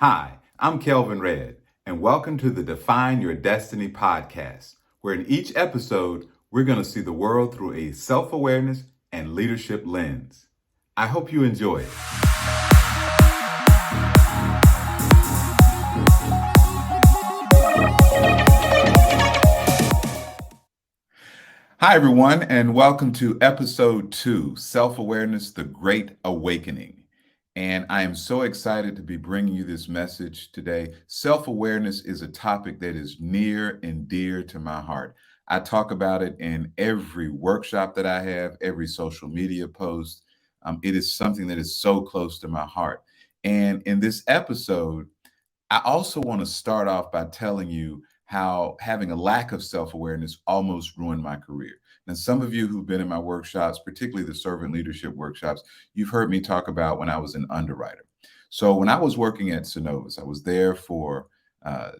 Hi, I'm Kelvin Red, and welcome to the Define Your Destiny podcast, where in each episode, we're going to see the world through a self awareness and leadership lens. I hope you enjoy it. Hi, everyone, and welcome to episode 2, Self Awareness, the Great Awakening. And I am so excited to be bringing you this message today. Self awareness is a topic that is near and dear to my heart. I talk about it in every workshop that I have, every social media post. It is something that is so close to my heart. And in this episode, I also want to start off by telling you how having a lack of self awareness almost ruined my career. Now, some of you who've been in my workshops, particularly the servant leadership workshops, you've heard me talk about when I was an underwriter. So, when I was working at Synovus, I was there for uh,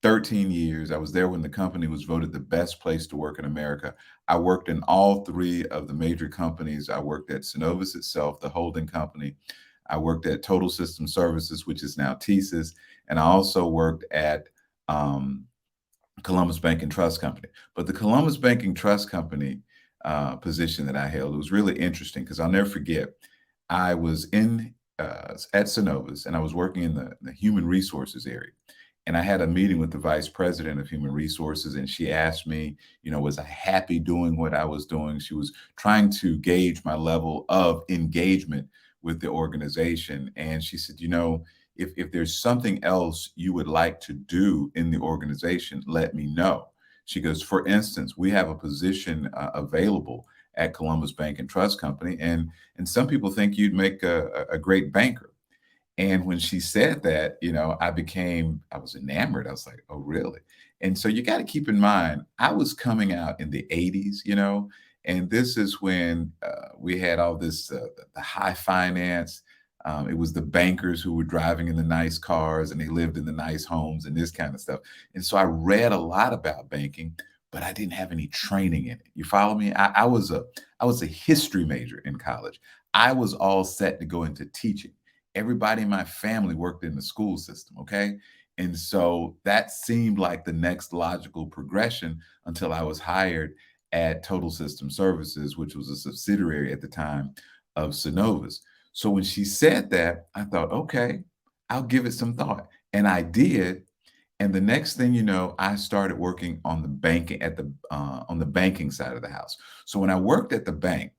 13 years. I was there when the company was voted the best place to work in America. I worked in all three of the major companies. I worked at Synovus itself, the holding company. I worked at Total System Services, which is now TSYS, and I also worked at um, Columbus Bank and Trust Company. But the Columbus Bank and Trust Company position that I held, it was really interesting because I'll never forget. I was in at Synovus, and I was working in the human resources area. And I had a meeting with the vice president of human resources, and she asked me, was I happy doing what I was doing? She was trying to gauge my level of engagement with the organization. And she said, if there's something else you would like to do in the organization, let me know. She goes, for instance, we have a position available at Columbus Bank and Trust Company, and some people think you'd make a great banker. And when she said that, I was enamored. I was like, oh, really? And so you got to keep in mind, I was coming out in the 80s, and this is when we had all this, the high finance. It was the bankers who were driving in the nice cars and they lived in the nice homes and this kind of stuff. And so I read a lot about banking, but I didn't have any training in it. You follow me? I was a history major in college. I was all set to go into teaching. Everybody in my family worked in the school system, okay? And so that seemed like the next logical progression until I was hired at Total System Services, which was a subsidiary at the time of Synovus. So when she said that, I thought, okay, I'll give it some thought. And I did. And the next thing you know, I started working on the banking on the banking side of the house. So when I worked at the bank,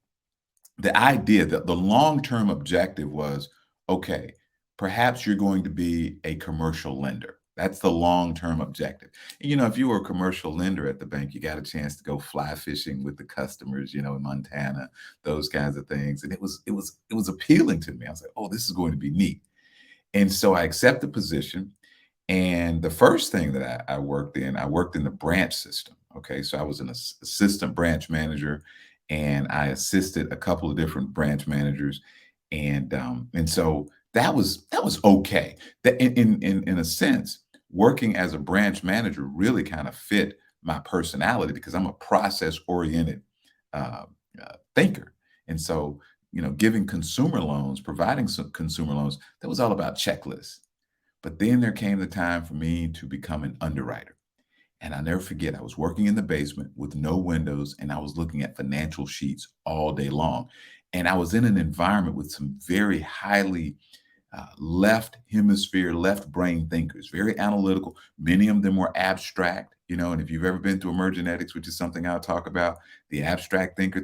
the idea that the long-term objective was, okay, perhaps you're going to be a commercial lender. That's the long-term objective. And, if you were a commercial lender at the bank, you got a chance to go fly fishing with the customers, in Montana, those kinds of things. And it was appealing to me. I was like, oh, this is going to be neat. And so I accept the position. And the first thing that I worked in the branch system. Okay. So I was an assistant branch manager, and I assisted a couple of different branch managers. And so that was okay. That in a sense, working as a branch manager really kind of fit my personality because I'm a process oriented uh, thinker. And so, giving consumer loans, providing some consumer loans, that was all about checklists. But then there came the time for me to become an underwriter. And I'll never forget, I was working in the basement with no windows and I was looking at financial sheets all day long. And I was in an environment with some very highly left hemisphere, left brain thinkers, very analytical. Many of them were abstract, and if you've ever been through emergenetics, which is something I'll talk about, the abstract thinker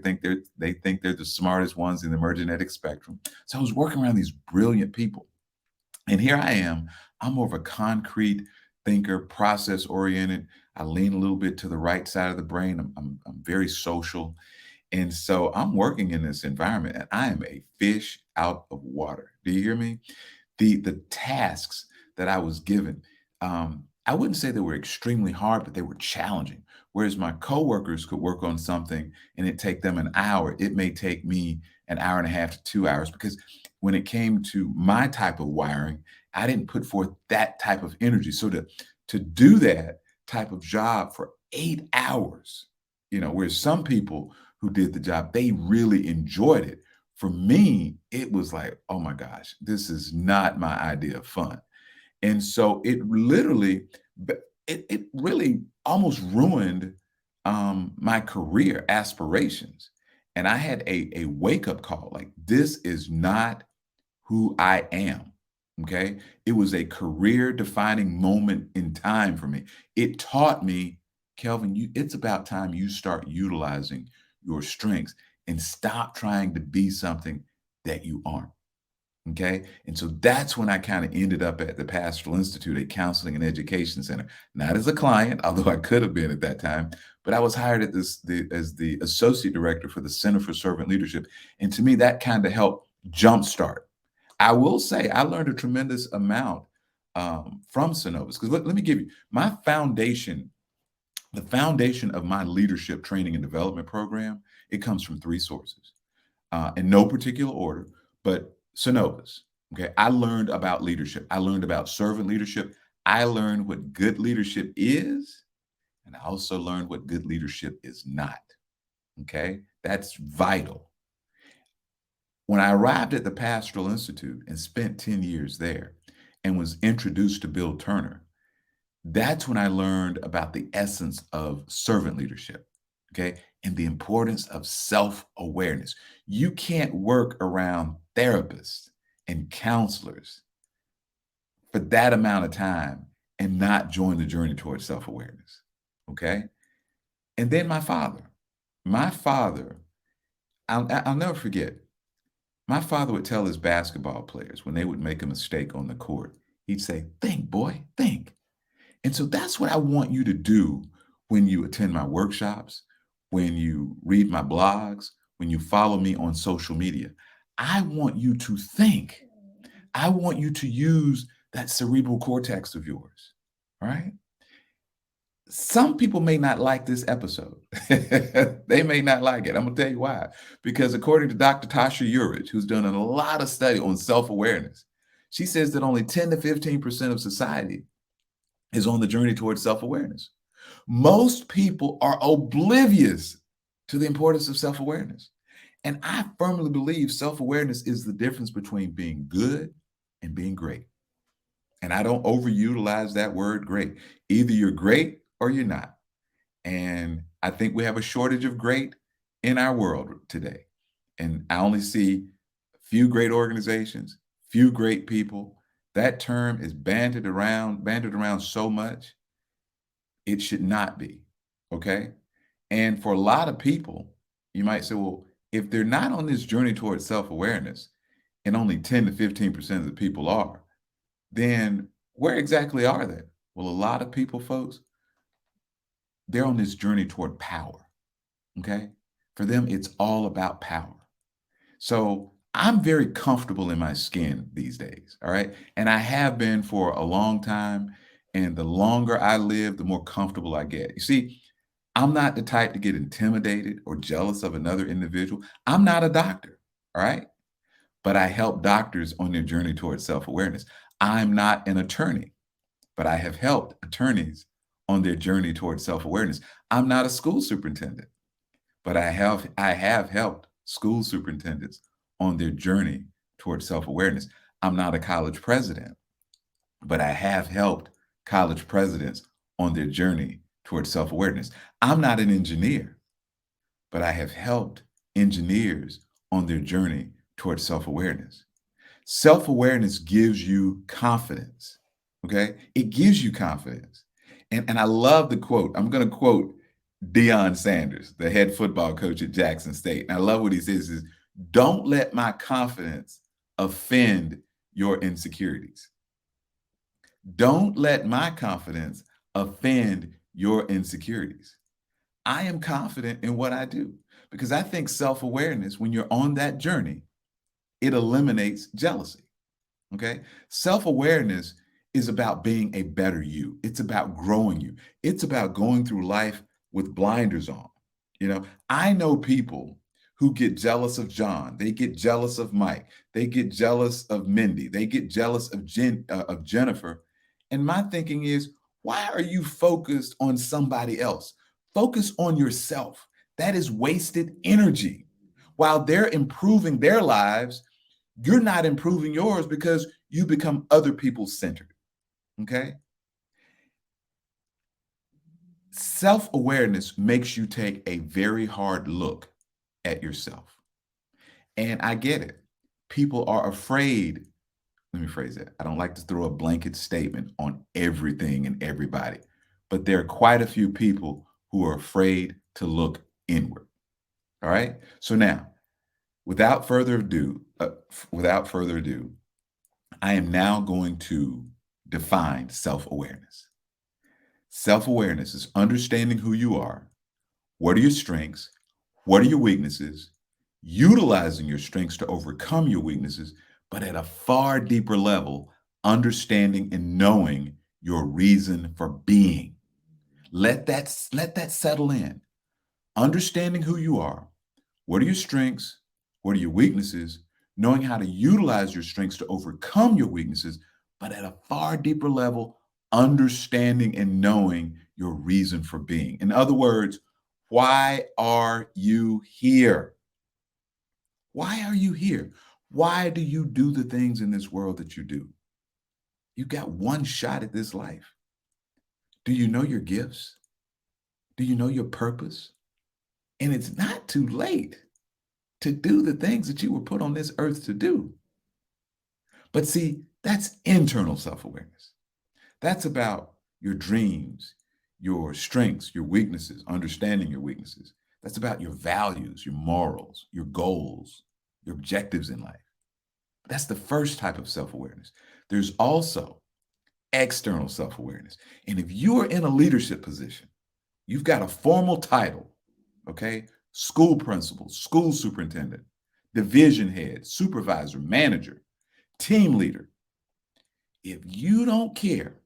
they think they're the smartest ones in the emergenetic spectrum. So I was working around these brilliant people. And here I am. I'm more of a concrete thinker, process oriented. I lean a little bit to the right side of the brain. I'm very social. And so I'm working in this environment and I am a fish out of water. Do you hear me? The tasks that I was given, I wouldn't say they were extremely hard, but they were challenging. Whereas my coworkers could work on something and it take them an hour, it may take me an hour and a half to 2 hours because when it came to my type of wiring, I didn't put forth that type of energy. So to do that type of job for 8 hours, whereas some people who did the job, they really enjoyed it. For me, it was like, oh my gosh, this is not my idea of fun. And so it really almost ruined my career aspirations. And I had a wake up call like, this is not who I am. Okay. It was a career defining moment in time for me. It taught me, Kelvin, it's about time you start utilizing your strengths and stop trying to be something that you aren't. Okay. And so that's when I kind of ended up at the Pastoral Institute, a counseling and education center, not as a client, although I could have been at that time, but I was hired as the associate director for the Center for Servant Leadership. And to me, that kind of helped jumpstart. I will say I learned a tremendous amount from Synovus because let me give you my foundation, the foundation of my leadership training and development program. It comes from three sources in no particular order, but Synovus. Okay. I learned about leadership. I learned about servant leadership. I learned what good leadership is. And I also learned what good leadership is not. Okay. That's vital. When I arrived at the Pastoral Institute and spent 10 years there and was introduced to Bill Turner, that's when I learned about the essence of servant leadership, okay, and the importance of self awareness. You can't work around therapists and counselors for that amount of time and not join the journey towards self awareness, okay? And then my father, I'll never forget, my father would tell his basketball players when they would make a mistake on the court, he'd say, "Think, boy, think." And so that's what I want you to do when you attend my workshops, when you read my blogs, when you follow me on social media. I want you to think. I want you to use that cerebral cortex of yours. All right. Some people may not like this episode. They may not like it. I'm going to tell you why. Because according to Dr. Tasha Urich, who's done a lot of study on self awareness, she says that only 10 to 15% of society is on the journey towards self awareness. Most people are oblivious to the importance of self awareness. And I firmly believe self awareness is the difference between being good and being great. And I don't overutilize that word great. Either you're great or you're not. And I think we have a shortage of great in our world today. And I only see few great organizations, few great people. That term is bandied around so much. It should not be. Okay. And for a lot of people, you might say, well, if they're not on this journey towards self awareness, and only 10 to 15% of the people are, then where exactly are they? Well, a lot of people, folks, they're on this journey toward power. Okay. For them, it's all about power. So I'm very comfortable in my skin these days. All right. And I have been for a long time. And the longer I live, the more comfortable I get. You see, I'm not the type to get intimidated or jealous of another individual. I'm not a doctor. All right. But I help doctors on their journey towards self awareness. I'm not an attorney, but I have helped attorneys on their journey towards self awareness. I'm not a school superintendent, but I have helped school superintendents on their journey towards self-awareness. I'm not a college president, but I have helped college presidents on their journey towards self-awareness. I'm not an engineer, but I have helped engineers on their journey towards self-awareness. Self-awareness gives you confidence. Okay? It gives you confidence. And I love the quote. I'm going to quote Deion Sanders, the head football coach at Jackson State. And I love what he says is, don't let my confidence offend your insecurities. Don't let my confidence offend your insecurities. I am confident in what I do because I think self-awareness, when you're on that journey, it eliminates jealousy. Okay. Self awareness is about being a better you, it's about growing you, it's about going through life with blinders on. You know, I know people who get jealous of John, they get jealous of Mike, they get jealous of Mindy, they get jealous of Jennifer. And my thinking is, why are you focused on somebody else? Focus on yourself. That is wasted energy. While they're improving their lives, you're not improving yours because you become other people's centered. Okay. Self-awareness makes you take a very hard look at yourself. And I get it. People are afraid. Let me phrase that. I don't like to throw a blanket statement on everything and everybody, but there are quite a few people who are afraid to look inward. All right. So now, without further ado, I am now going to define self-awareness. Self-awareness is understanding who you are. What are your strengths? What are your weaknesses? Utilizing your strengths to overcome your weaknesses, but at a far deeper level, understanding and knowing your reason for being. Let that settle in. Understanding who you are, what are your strengths, what are your weaknesses, knowing how to utilize your strengths to overcome your weaknesses, but at a far deeper level, understanding and knowing your reason for being. In other words, why are you here? Why are you here? Why do you do the things in this world that you do? You got one shot at this life. Do you know your gifts? Do you know your purpose? And it's not too late to do the things that you were put on this earth to do. But see, that's internal self awareness. That's about your dreams, your strengths, your weaknesses, understanding your weaknesses. That's about your values, your morals, your goals, your objectives in life. That's the first type of self awareness. There's also external self awareness. And if you are in a leadership position, you've got a formal title, okay? School principal, school superintendent, division head, supervisor, manager, team leader. If you don't care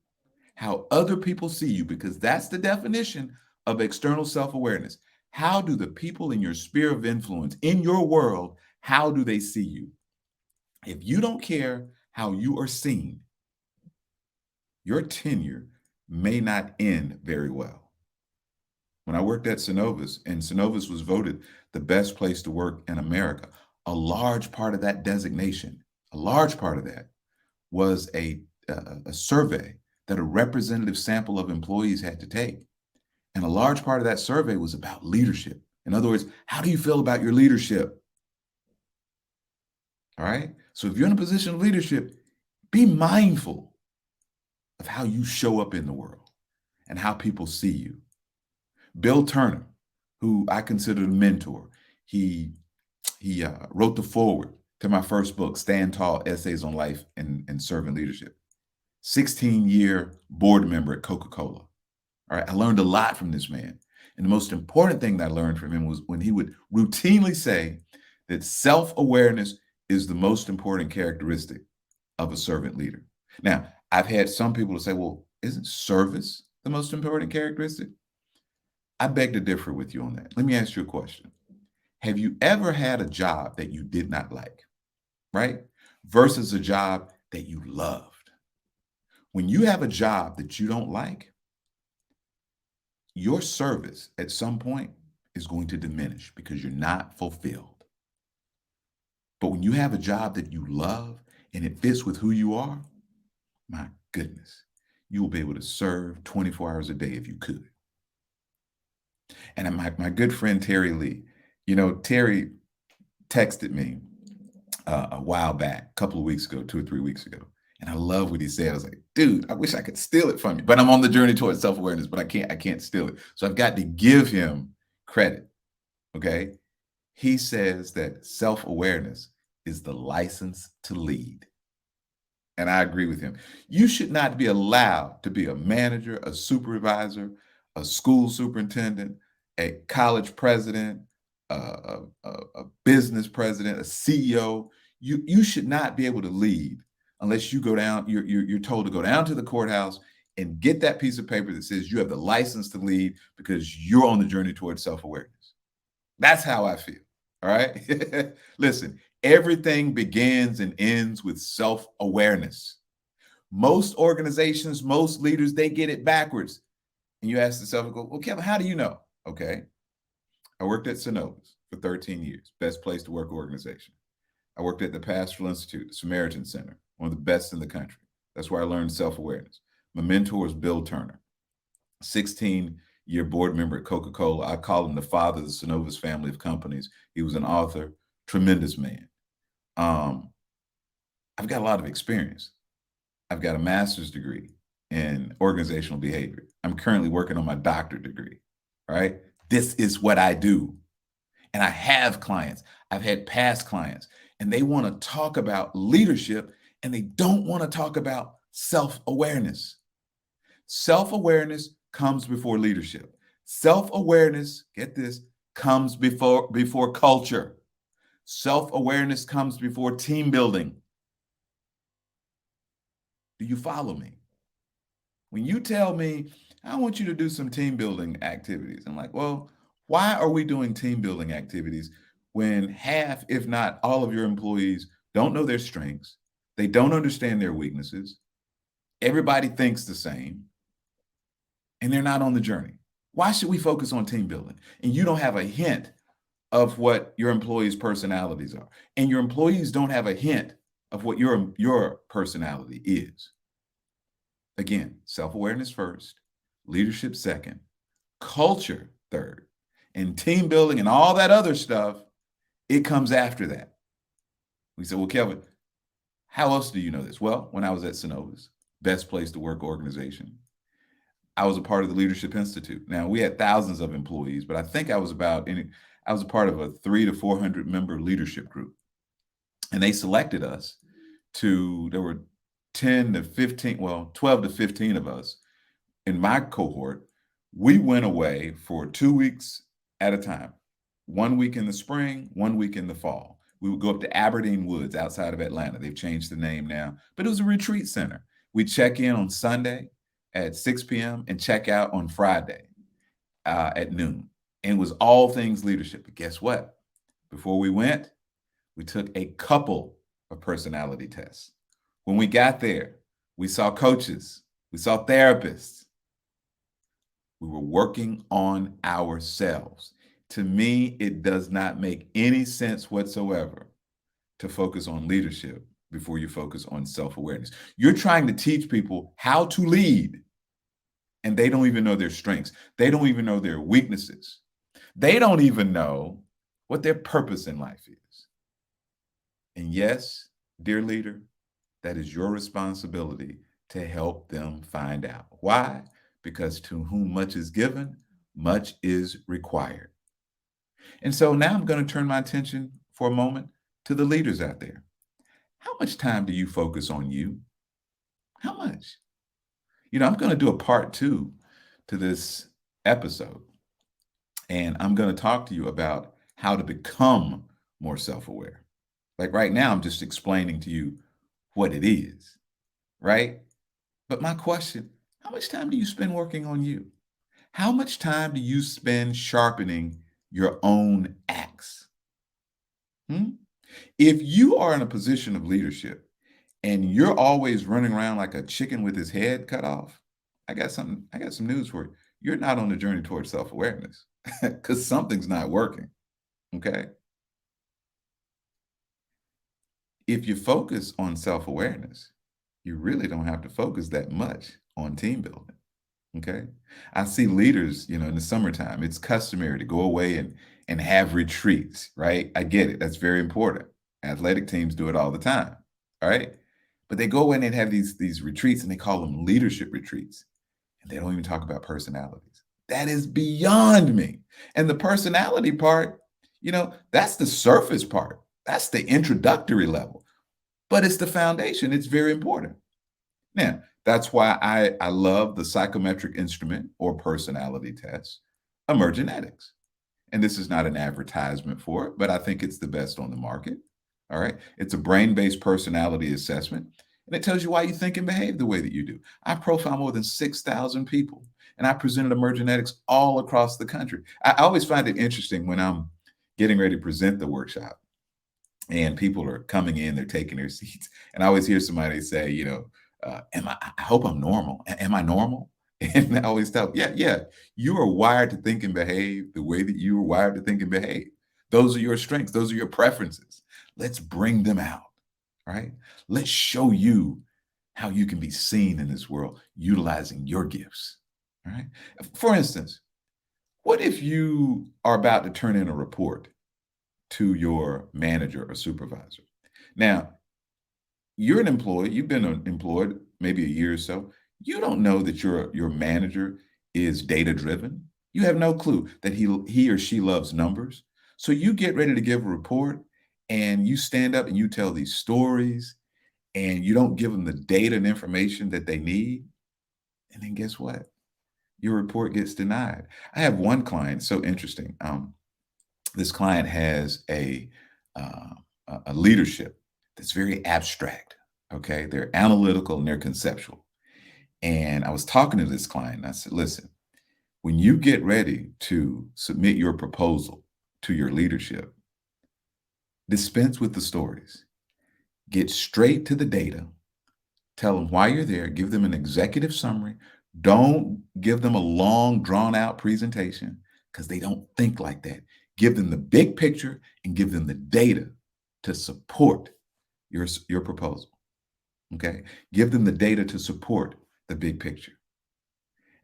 how other people see you, because that's the definition of external self awareness, how do the people in your sphere of influence, in your world, how do they see you? If you don't care how you are seen, your tenure may not end very well. When I worked at Synovus, and Synovus was voted the best place to work in America, a large part of that designation, a large part of that was a survey that a representative sample of employees had to take. And a large part of that survey was about leadership. In other words, how do you feel about your leadership? All right. So if you're in a position of leadership, be mindful of how you show up in the world and how people see you. Bill Turner, who I consider a mentor, he wrote the foreword to my first book, Stand Tall: Essays on Life and Servant Leadership. 16-year board member at Coca-Cola. All right, I learned a lot from this man. And the most important thing that I learned from him was when he would routinely say that self-awareness is the most important characteristic of a servant leader. Now, I've had some people say, well, isn't service the most important characteristic? I beg to differ with you on that. Let me ask you a question. Have you ever had a job that you did not like, right? Versus a job that you loved? When you have a job that you don't like, your service at some point is going to diminish because you're not fulfilled. But when you have a job that you love and it fits with who you are, my goodness, you will be able to serve 24 hours a day if you could. And my good friend Terry Lee, Terry texted me a while back, a couple of weeks ago, 2 or 3 weeks ago. And I love what he said. I was like, dude, I wish I could steal it from you. But I'm on the journey towards self-awareness, but I can't steal it. So I've got to give him credit. Okay. He says that self-awareness is the license to lead. And I agree with him. You should not be allowed to be a manager, a supervisor, a school superintendent, a college president, a business president, a CEO. You should not be able to lead unless you go down. You're told to go down to the courthouse and get that piece of paper that says you have the license to lead because you're on the journey towards self-awareness. That's how I feel. All right. Listen, everything begins and ends with self-awareness. Most organizations, most leaders, they get it backwards. And you ask yourself, well, Kelvin, how do you know? Okay. I worked at Synovus for 13 years, best place to work organization. I worked at the Pastoral Institute, the Samaritan Center, one of the best in the country. That's where I learned self-awareness. My mentor is Bill Turner, 16-year board member at Coca-Cola. I call him the father of the Synovus family of companies. He was an author, tremendous man. Um, I've got a lot of experience. I've got a master's degree in organizational behavior. I'm currently working on my doctorate degree. All right. This is what I do. And I have clients. I've had past clients, and they want to talk about leadership and they don't want to talk about self awareness. Self awareness comes before leadership. Self awareness, get this, comes before culture. Self awareness comes before team building. Do you follow me? When you tell me, I want you to do some team building activities, I'm like, well, why are we doing team building activities when half, if not all of your employees don't know their strengths? They don't understand their weaknesses. Everybody thinks the same and they're not on the journey. Why should we focus on team building? And you don't have a hint of what your employees' personalities are. And your employees don't have a hint of what your personality is. Again, self-awareness first, leadership second, culture third, and team building and all that other stuff, it comes after that. We said, well, Kelvin, how else do you know this? Well, when I was at Synovus, best place to work organization, I was a part of the Leadership Institute. Now, we had thousands of employees, but I think I was a part of a 300 to 400 member leadership group. And they selected us there were 10 to 15, well, 12 to 15 of us in my cohort. We went away for 2 weeks at a time, 1 week in the spring, 1 week in the fall. We would go up to Aberdeen Woods outside of Atlanta. They've changed the name now, but it was a retreat center. We check in on Sunday at 6 p.m. and check out on Friday at noon. And it was all things leadership. But guess what? Before we went, we took a couple of personality tests. When we got there, we saw coaches, we saw therapists. We were working on ourselves. To me, it does not make any sense whatsoever to focus on leadership before you focus on self-awareness. You're trying to teach people how to lead, and they don't even know their strengths. They don't even know their weaknesses. They don't even know what their purpose in life is. And yes, dear leader, that is your responsibility to help them find out. Why? Because to whom much is given, much is required. And so now I'm going to turn my attention for a moment to the leaders out there. How much time do you focus on you? How much? I'm going to do a part 2 to this episode, and I'm going to talk to you about how to become more self-aware. Like right now, I'm just explaining to you what it is, right? But my question, how much time do you spend working on you? How much time do you spend sharpening your own axe? If you are in a position of leadership and you're always running around like a chicken with his head cut off, I got some news for you. You're not on the journey towards self-awareness because something's not working. Okay. If you focus on self-awareness, you really don't have to focus that much on team building. Okay. I see leaders, in the summertime, it's customary to go away and have retreats, right? I get it. That's very important. Athletic teams do it all the time. All right. But they go away and they have these retreats and they call them leadership retreats. And they don't even talk about personalities. That is beyond me. And the personality part, that's the surface part. That's the introductory level. But it's the foundation. It's very important. Now, that's why I love the psychometric instrument or personality test, emergenetics. And this is not an advertisement for it, but I think it's the best on the market. All right. It's a brain-based personality assessment, and it tells you why you think and behave the way that you do. I profile more than 6,000 people, and I presented emergenetics all across the country. I always find it interesting when I'm getting ready to present the workshop and people are coming in, they're taking their seats. And I always hear somebody say, I hope I'm normal. Am I normal? And I always tell, yeah, you are wired to think and behave the way that you are wired to think and behave. Those are your strengths. Those are your preferences. Let's bring them out, right? Let's show you how you can be seen in this world utilizing your gifts. All right. For instance, what if you are about to turn in a report to your manager or supervisor? Now, you're an employee, you've been employed maybe a year or so. You don't know that your manager is data driven. You have no clue that he or she loves numbers. So you get ready to give a report and you stand up and you tell these stories and you don't give them the data and information that they need. And then guess what? Your report gets denied. I have one client, so interesting. This client has uh, a leadership that's very abstract. Okay, they're analytical and they're conceptual. And I was talking to this client, and I said, "Listen, when you get ready to submit your proposal to your leadership, dispense with the stories. Get straight to the data. Tell them why you're there. Give them an executive summary. Don't give them a long, drawn out presentation because they don't think like that. Give them the big picture and give them the data to support your proposal. Okay. Give them the data to support the big picture.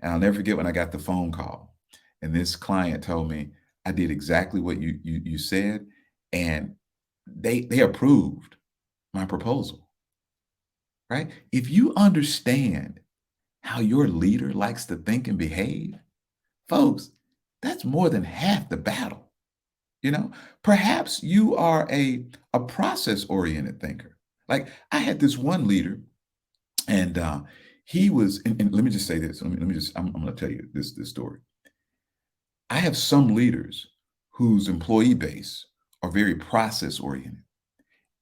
And I'll never forget when I got the phone call and this client told me, I did exactly what you said. And they approved my proposal, right? If you understand how your leader likes to think and behave, folks, that's more than half the battle. You know, perhaps you are a process oriented thinker. Like I had this one leader, and he was. And let me just say this. Let me just. I'm going to tell you this story. I have some leaders whose employee base are very process oriented,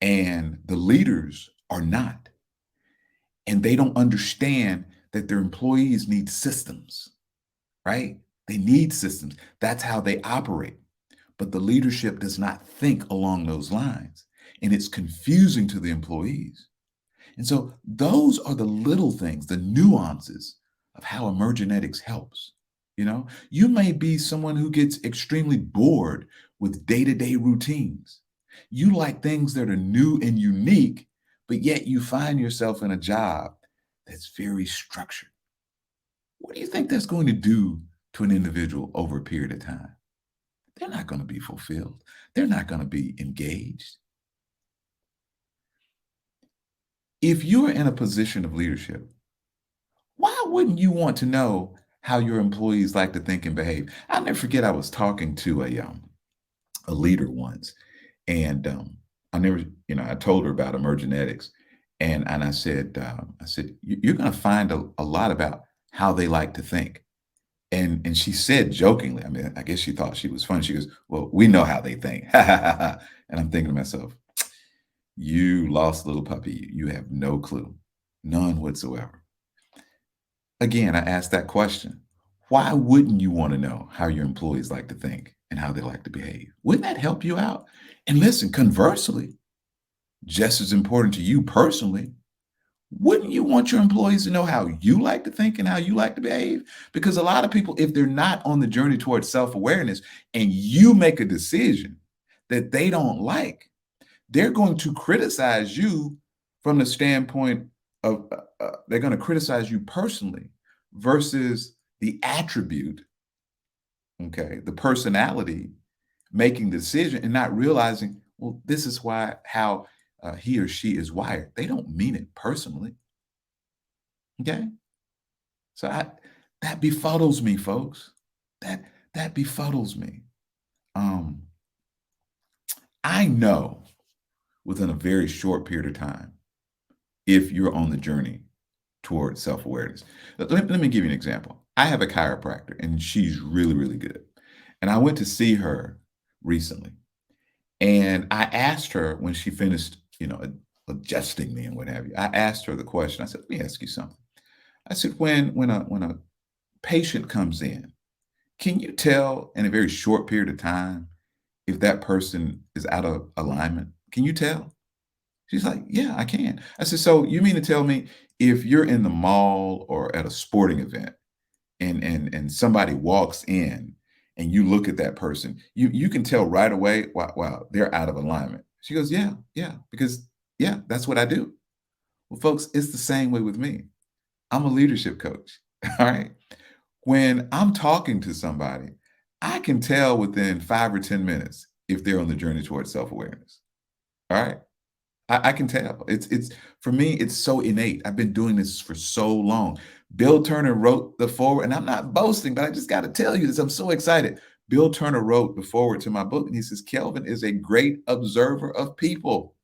and the leaders are not, and they don't understand that their employees need systems, right? They need systems. That's how they operate. But the leadership does not think along those lines. And it's confusing to the employees. And so those are the little things, the nuances of how emergenetics helps. You know, you may be someone who gets extremely bored with day-to-day routines. You like things that are new and unique, but yet you find yourself in a job that's very structured. What do you think that's going to do to an individual over a period of time? They're not going to be fulfilled. They're not going to be engaged. If you're in a position of leadership, why wouldn't you want to know how your employees like to think and behave? I'll never forget I was talking to a leader once, and I never, I told her about emergenetics, and I said, You're going to find a lot about how they like to think." And she said jokingly, I mean, I guess she thought she was funny. She goes, "Well, we know how they think." And I'm thinking to myself, you lost little puppy. You have no clue, none whatsoever. Again, I asked that question. Why wouldn't you want to know how your employees like to think and how they like to behave? Wouldn't that help you out? And listen, conversely, just as important to you personally, wouldn't you want your employees to know how you like to think and how you like to behave? Because a lot of people, if they're not on the journey towards self awareness and you make a decision that they don't like, they're going to criticize you from the standpoint of they're going to criticize you personally versus the attribute, okay, the personality making the decision and not realizing, well, this is why how he or she is wired. They don't mean it personally. Okay. So that befuddles me, folks. That that befuddles me. Um, I know within a very short period of time if you're on the journey toward self-awareness. Let me give you an example. I have a chiropractor and she's really, really good. And I went to see her recently. And I asked her when she finished, adjusting me and what have you. I asked her the question. I said, let me ask you something. I said, when a patient comes in, can you tell in a very short period of time if that person is out of alignment? Can you tell? She's like, yeah, I can. I said, so you mean to tell me if you're in the mall or at a sporting event and somebody walks in and you look at that person, you can tell right away, wow, they're out of alignment. She goes, yeah, because yeah, that's what I do. Well, folks, it's the same way with me. I'm a leadership coach. All right. When I'm talking to somebody, I can tell within 5 or 10 minutes if they're on the journey towards self-awareness. All right. I can tell. It's for me, it's so innate. I've been doing this for so long. Bill Turner wrote the forward, and I'm not boasting, but I just got to tell you this. I'm so excited. Bill Turner wrote the forward to my book, and he says, Kelvin is a great observer of people.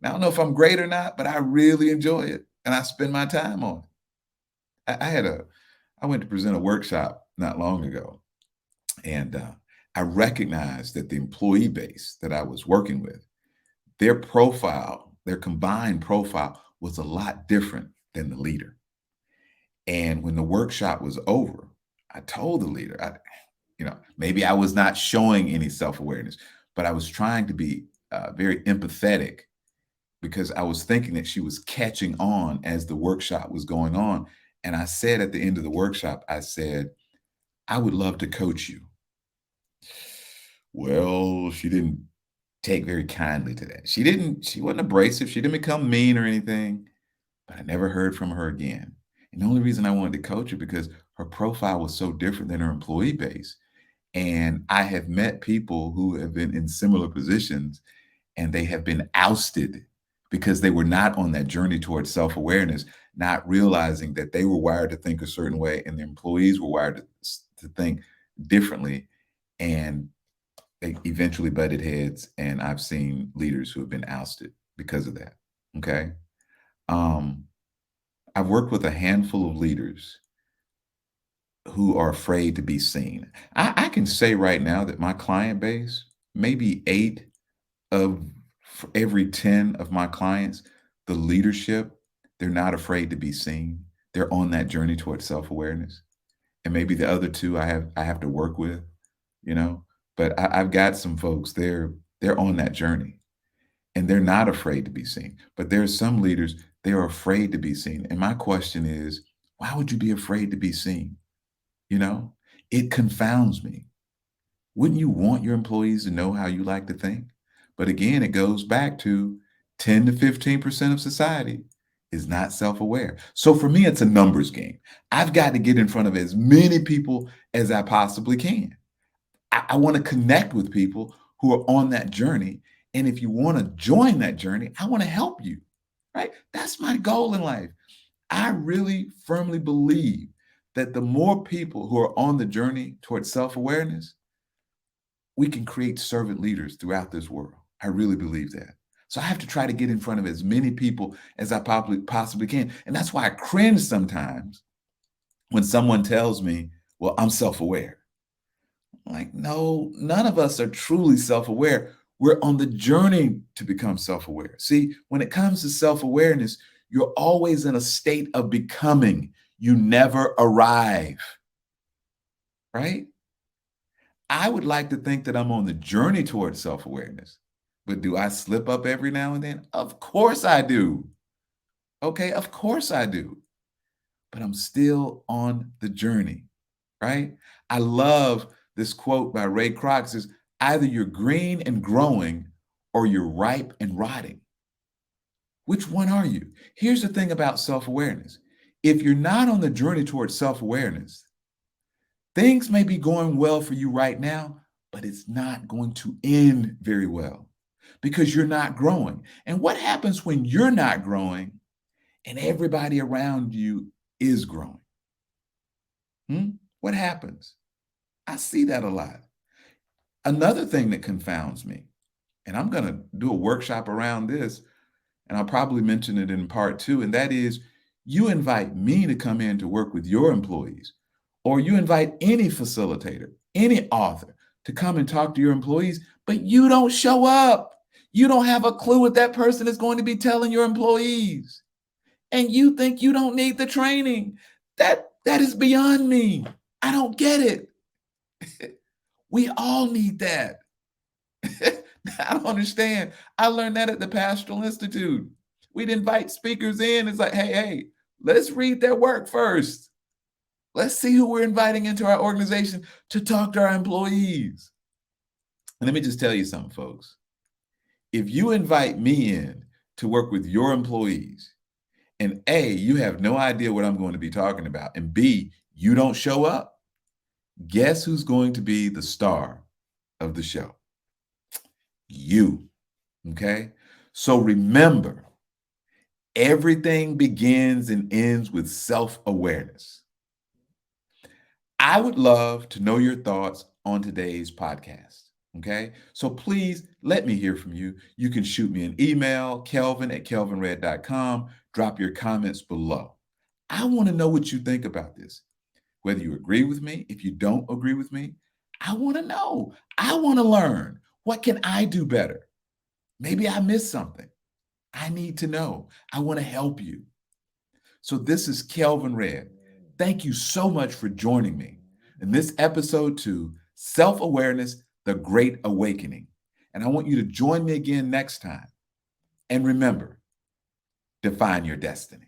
Now, I don't know if I'm great or not, but I really enjoy it. And I spend my time on it. I went to present a workshop not long ago, and I recognized that the employee base that I was working with, their profile, their combined profile was a lot different than the leader. And when the workshop was over, I told the leader, maybe I was not showing any self-awareness, but I was trying to be very empathetic because I was thinking that she was catching on as the workshop was going on. And I said at the end of the workshop, I said, I would love to coach you. Well, she didn't take very kindly to that. She wasn't abrasive. She didn't become mean or anything, but I never heard from her again. And the only reason I wanted to coach her because her profile was so different than her employee base. And I have met people who have been in similar positions and they have been ousted because they were not on that journey towards self-awareness, not realizing that they were wired to think a certain way and the employees were wired to think differently. And they eventually butted heads. And I've seen leaders who have been ousted because of that. Okay. Um, I've worked with a handful of leaders who are afraid to be seen. I can say right now that my client base, maybe eight of for every 10 of my clients, the leadership, they're not afraid to be seen. They're on that journey towards self-awareness. And maybe the other two I have to work with, you know. But I've got some folks, they're on that journey and they're not afraid to be seen. But there are some leaders, they're afraid to be seen. And my question is, why would you be afraid to be seen? You know, it confounds me. Wouldn't you want your employees to know how you like to think? But again, it goes back to 10 to 15% of society is not self-aware. So for me, it's a numbers game. I've got to get in front of as many people as I possibly can. I want to connect with people who are on that journey. And if you want to join that journey, I want to help you, right? That's my goal in life. I really firmly believe that the more people who are on the journey towards self-awareness, we can create servant leaders throughout this world. I really believe that. So I have to try to get in front of as many people as I possibly can. And that's why I cringe sometimes when someone tells me, well, I'm self-aware. Like, no, none of us are truly self-aware. We're on the journey to become self-aware. See, when it comes to self-awareness, you're always in a state of becoming. You never arrive, right? I would like to think that I'm on the journey towards self-awareness, but do I slip up every now and then? Of course I do. Okay, of course I do. But I'm still on the journey, right? I love this quote by Ray Kroc. It says, either you're green and growing or you're ripe and rotting. Which one are you? Here's the thing about self-awareness. If you're not on the journey towards self-awareness, things may be going well for you right now, but it's not going to end very well because you're not growing. And what happens when you're not growing and everybody around you is growing? What happens? I see that a lot. Another thing that confounds me, and I'm going to do a workshop around this, and I'll probably mention it in part two, and that is you invite me to come in to work with your employees, or you invite any facilitator, any author to come and talk to your employees, but you don't show up. You don't have a clue what that person is going to be telling your employees. And you think you don't need the training. That is beyond me. I don't get it. We all need that. I don't understand. I learned that at the Pastoral Institute. We'd invite speakers in. It's like, hey, let's read their work first. Let's see who we're inviting into our organization to talk to our employees. And let me just tell you something, folks. If you invite me in to work with your employees, and A, you have no idea what I'm going to be talking about, and B, you don't show up, guess who's going to be the star of the show? You. Okay? So remember, everything begins and ends with self awareness. I would love to know your thoughts on today's podcast. Okay. So please let me hear from you. You can shoot me an email, kelvin@kelvinred.com. Drop your comments below. I want to know what you think about this. Whether you agree with me, if you don't agree with me, I want to know. I want to learn. What can I do better? Maybe I missed something. I need to know. I want to help you. So this is Kelvin Red. Thank you so much for joining me in this episode 2, Self-Awareness, the Great Awakening. And I want you to join me again next time. And remember, define your destiny.